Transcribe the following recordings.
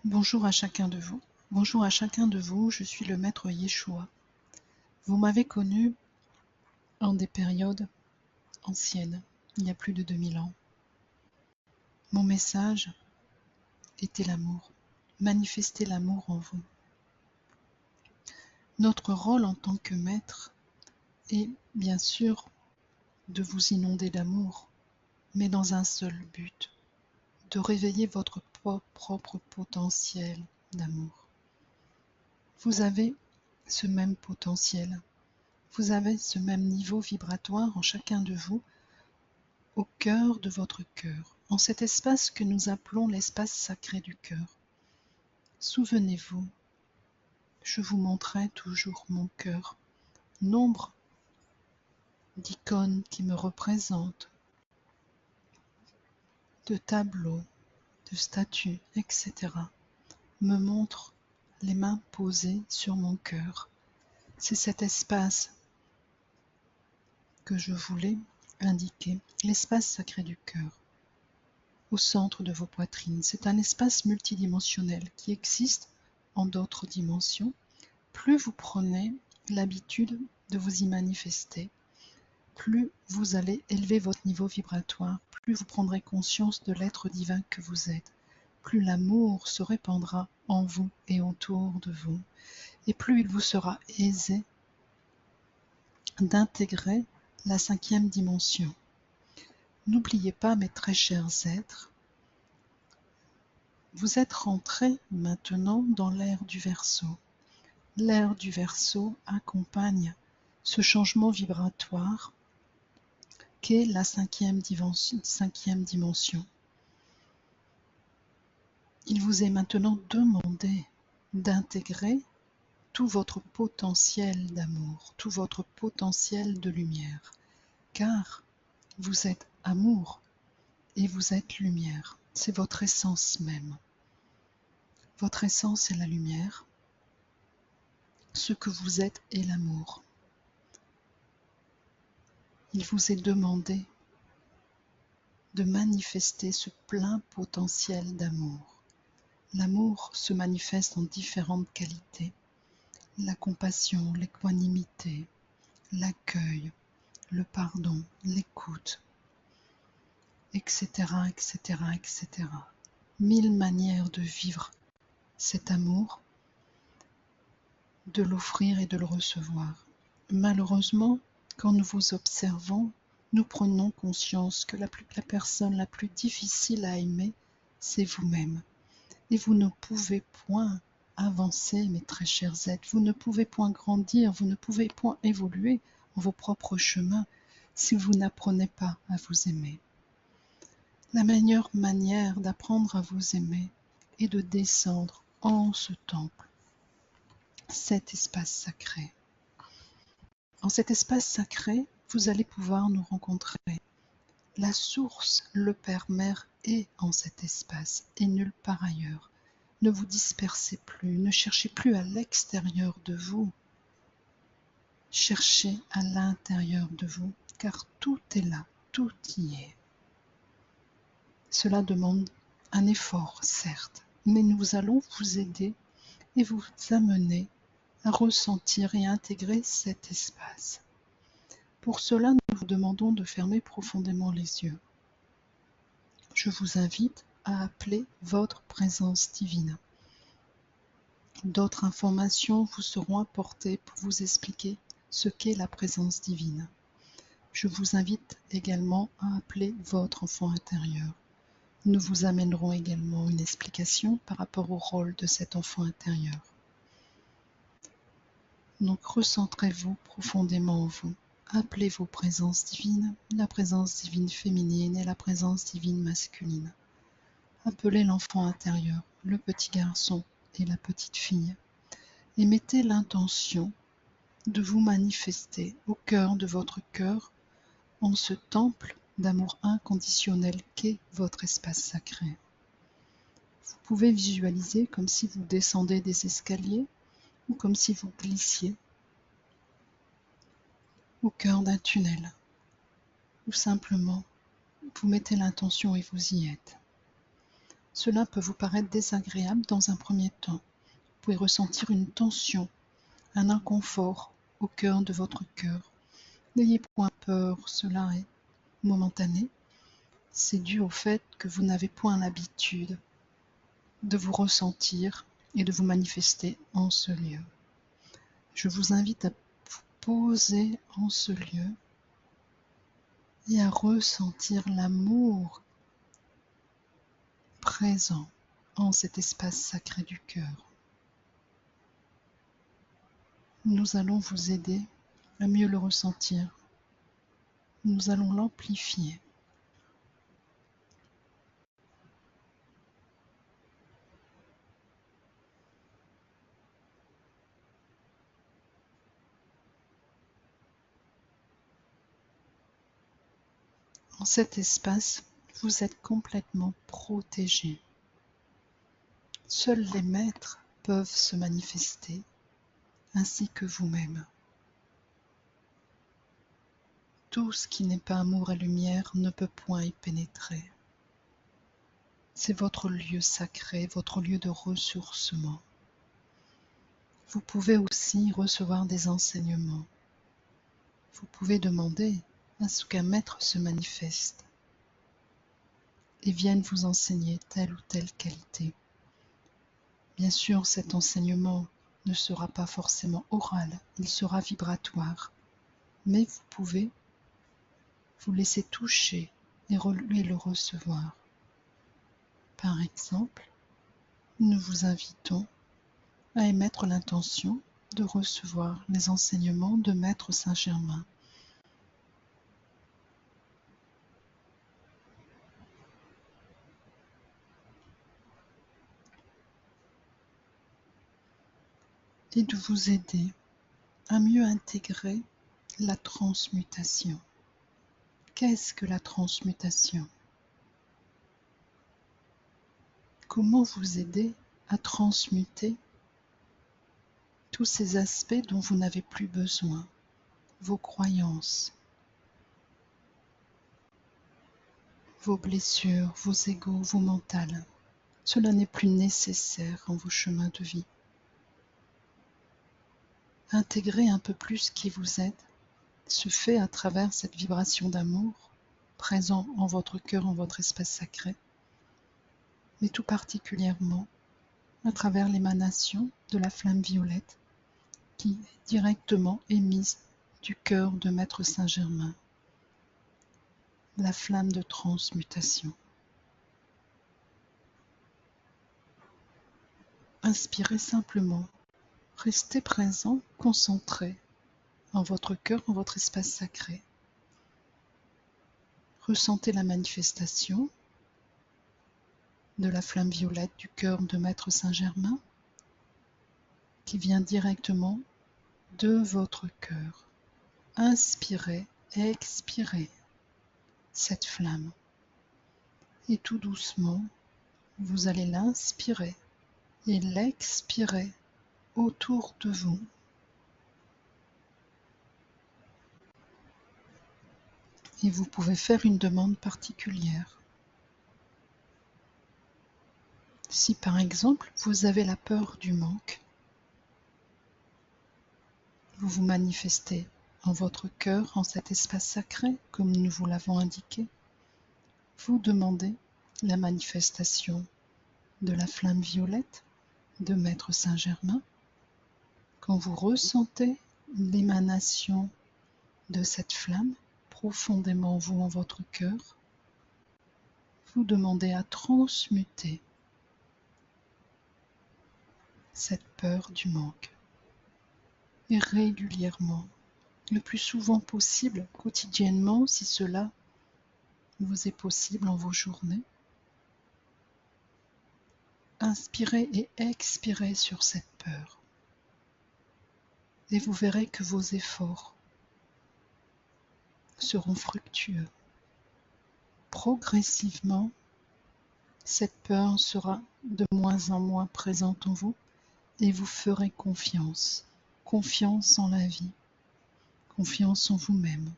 Bonjour à chacun de vous. Bonjour à chacun de vous, je suis le maître Yeshua. Vous m'avez connu en des périodes anciennes, il y a plus de 2000 ans. Mon message était l'amour. Manifestez l'amour en vous. Notre rôle en tant que maître est bien sûr de vous inonder d'amour, mais dans un seul but, de réveiller votre propre potentiel d'amour. Vous avez ce même potentiel. Vous avez ce même niveau vibratoire en chacun de vous, au cœur de votre cœur, en cet espace que nous appelons l'espace sacré du cœur. Souvenez-vous, je vous montrais toujours mon cœur, nombre d'icônes qui me représentent, de tableaux, de statues, etc., me montrent les mains posées sur mon cœur. C'est cet espace que je voulais indiquer, l'espace sacré du cœur, au centre de vos poitrines. C'est un espace multidimensionnel qui existe en d'autres dimensions. Plus vous prenez l'habitude de vous y manifester, plus vous allez élever votre niveau vibratoire, plus vous prendrez conscience de l'être divin que vous êtes, plus l'amour se répandra en vous et autour de vous, et plus il vous sera aisé d'intégrer la 5e dimension. N'oubliez pas, mes très chers êtres, vous êtes rentrés maintenant dans l'ère du Verseau. L'ère du Verseau accompagne ce changement vibratoire qu'est la 5e dimension. Il vous est maintenant demandé d'intégrer tout votre potentiel d'amour, tout votre potentiel de lumière, car vous êtes amour et vous êtes lumière. C'est votre essence même. Votre essence est la lumière. Ce que vous êtes est l'amour. Il vous est demandé de manifester ce plein potentiel d'amour. L'amour se manifeste en différentes qualités. La compassion, l'équanimité, l'accueil, le pardon, l'écoute, etc., etc., etc. 1000 manières de vivre cet amour, de l'offrir et de le recevoir. Malheureusement, quand nous vous observons, nous prenons conscience que la personne la plus difficile à aimer, c'est vous-même. Et vous ne pouvez point avancer, mes très chers êtres, vous ne pouvez point grandir, vous ne pouvez point évoluer en vos propres chemins si vous n'apprenez pas à vous aimer. La meilleure manière d'apprendre à vous aimer est de descendre en ce temple, cet espace sacré. En cet espace sacré, vous allez pouvoir nous rencontrer. La source, le Père-Mère, est en cet espace et nulle part ailleurs. Ne vous dispersez plus, ne cherchez plus à l'extérieur de vous. Cherchez à l'intérieur de vous, car tout est là, tout y est. Cela demande un effort, certes, mais nous allons vous aider et vous amener à ressentir et à intégrer cet espace. Pour cela, nous vous demandons de fermer profondément les yeux. Je vous invite à appeler votre présence divine. D'autres informations vous seront apportées pour vous expliquer ce qu'est la présence divine. Je vous invite également à appeler votre enfant intérieur. Nous vous amènerons également une explication par rapport au rôle de cet enfant intérieur. Donc recentrez-vous profondément en vous. Appelez vos présences divines, la présence divine féminine et la présence divine masculine. Appelez l'enfant intérieur, le petit garçon et la petite fille, et mettez l'intention de vous manifester au cœur de votre cœur en ce temple d'amour inconditionnel qu'est votre espace sacré. Vous pouvez visualiser comme si vous descendez des escaliers ou comme si vous glissiez au cœur d'un tunnel, ou simplement vous mettez l'intention et vous y êtes. Cela peut vous paraître désagréable dans un premier temps. Vous pouvez ressentir une tension, un inconfort au cœur de votre cœur. N'ayez point peur, cela est momentané. C'est dû au fait que vous n'avez point l'habitude de vous ressentir et de vous manifester en ce lieu. Je vous invite à vous poser en ce lieu et à ressentir l'amour présent en cet espace sacré du cœur. Nous allons vous aider à mieux le ressentir. Nous allons l'amplifier. En cet espace, vous êtes complètement protégé. Seuls les maîtres peuvent se manifester, ainsi que vous-même. Tout ce qui n'est pas amour et lumière ne peut point y pénétrer. C'est votre lieu sacré, votre lieu de ressourcement. Vous pouvez aussi recevoir des enseignements. Vous pouvez demander à ce qu'un maître se manifeste et vienne vous enseigner telle ou telle qualité. Bien sûr, cet enseignement ne sera pas forcément oral, il sera vibratoire, mais vous pouvez vous laisser toucher et le recevoir. Par exemple, nous vous invitons à émettre l'intention de recevoir les enseignements de Maître Saint-Germain. Et de vous aider à mieux intégrer la transmutation. Qu'est-ce que la transmutation? Comment vous aider à transmuter tous ces aspects dont vous n'avez plus besoin, vos croyances, vos blessures, vos égos, vos mentales. Cela n'est plus nécessaire en vos chemins de vie. Intégrer un peu plus qui vous êtes se fait à travers cette vibration d'amour présent en votre cœur, en votre espace sacré, mais tout particulièrement à travers l'émanation de la flamme violette qui est directement émise du cœur de Maître Saint-Germain, la flamme de transmutation. Inspirez simplement, restez présent, concentré en votre cœur, en votre espace sacré. Ressentez la manifestation de la flamme violette du cœur de Maître Saint-Germain qui vient directement de votre cœur. Inspirez et expirez cette flamme. Et tout doucement, vous allez l'inspirer et l'expirer autour de vous. Et vous pouvez faire une demande particulière. Si par exemple vous avez la peur du manque, vous vous manifestez en votre cœur, en cet espace sacré, comme nous vous l'avons indiqué. Vous demandez la manifestation de la flamme violette de Maître Saint-Germain. Quand vous ressentez l'émanation de cette flamme profondément en vous, en votre cœur, vous demandez à transmuter cette peur du manque. Et régulièrement, le plus souvent possible, quotidiennement, si cela vous est possible en vos journées, inspirez et expirez sur cette peur. Et vous verrez que vos efforts seront fructueux. Progressivement, cette peur sera de moins en moins présente en vous et vous ferez confiance. Confiance en la vie, confiance en vous-même,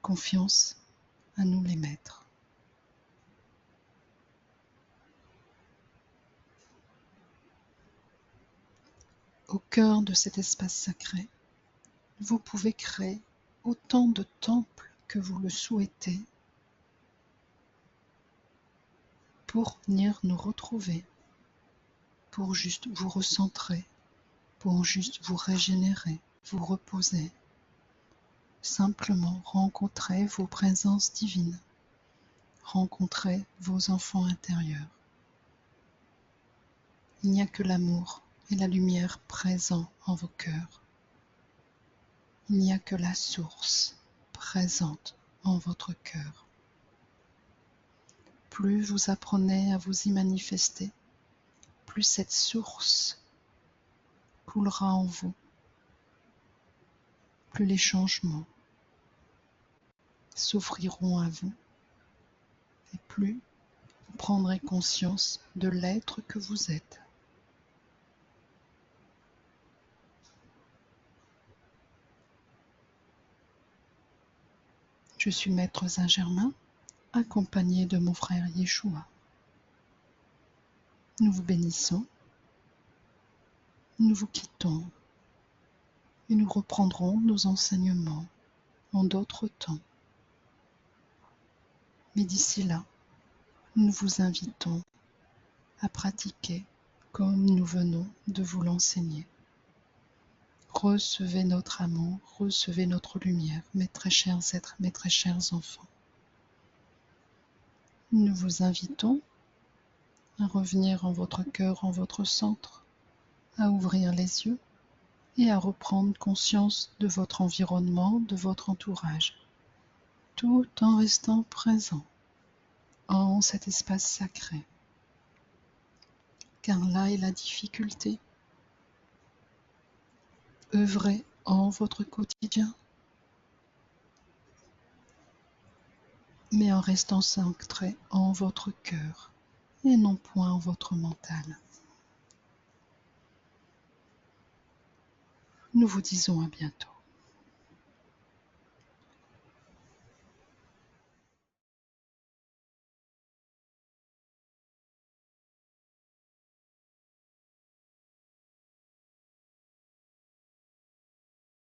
confiance à nous les maîtres. Au cœur de cet espace sacré, vous pouvez créer autant de temples que vous le souhaitez pour venir nous retrouver, pour juste vous recentrer, pour juste vous régénérer, vous reposer. Simplement rencontrer vos présences divines, rencontrer vos enfants intérieurs. Il n'y a que l'amour et la lumière présents en vos cœurs. Il n'y a que la source présente en votre cœur. Plus vous apprenez à vous y manifester, plus cette source coulera en vous, plus les changements s'offriront à vous, et plus vous prendrez conscience de l'être que vous êtes. Je suis Maître Saint-Germain, accompagné de mon frère Yeshua. Nous vous bénissons, nous vous quittons et nous reprendrons nos enseignements en d'autres temps. Mais d'ici là, nous vous invitons à pratiquer comme nous venons de vous l'enseigner. Recevez notre amour, recevez notre lumière, mes très chers êtres, mes très chers enfants. Nous vous invitons à revenir en votre cœur, en votre centre, à ouvrir les yeux et à reprendre conscience de votre environnement, de votre entourage, tout en restant présent en cet espace sacré. Car là est la difficulté. Œuvrez en votre quotidien, mais en restant centré en votre cœur et non point en votre mental. Nous vous disons à bientôt.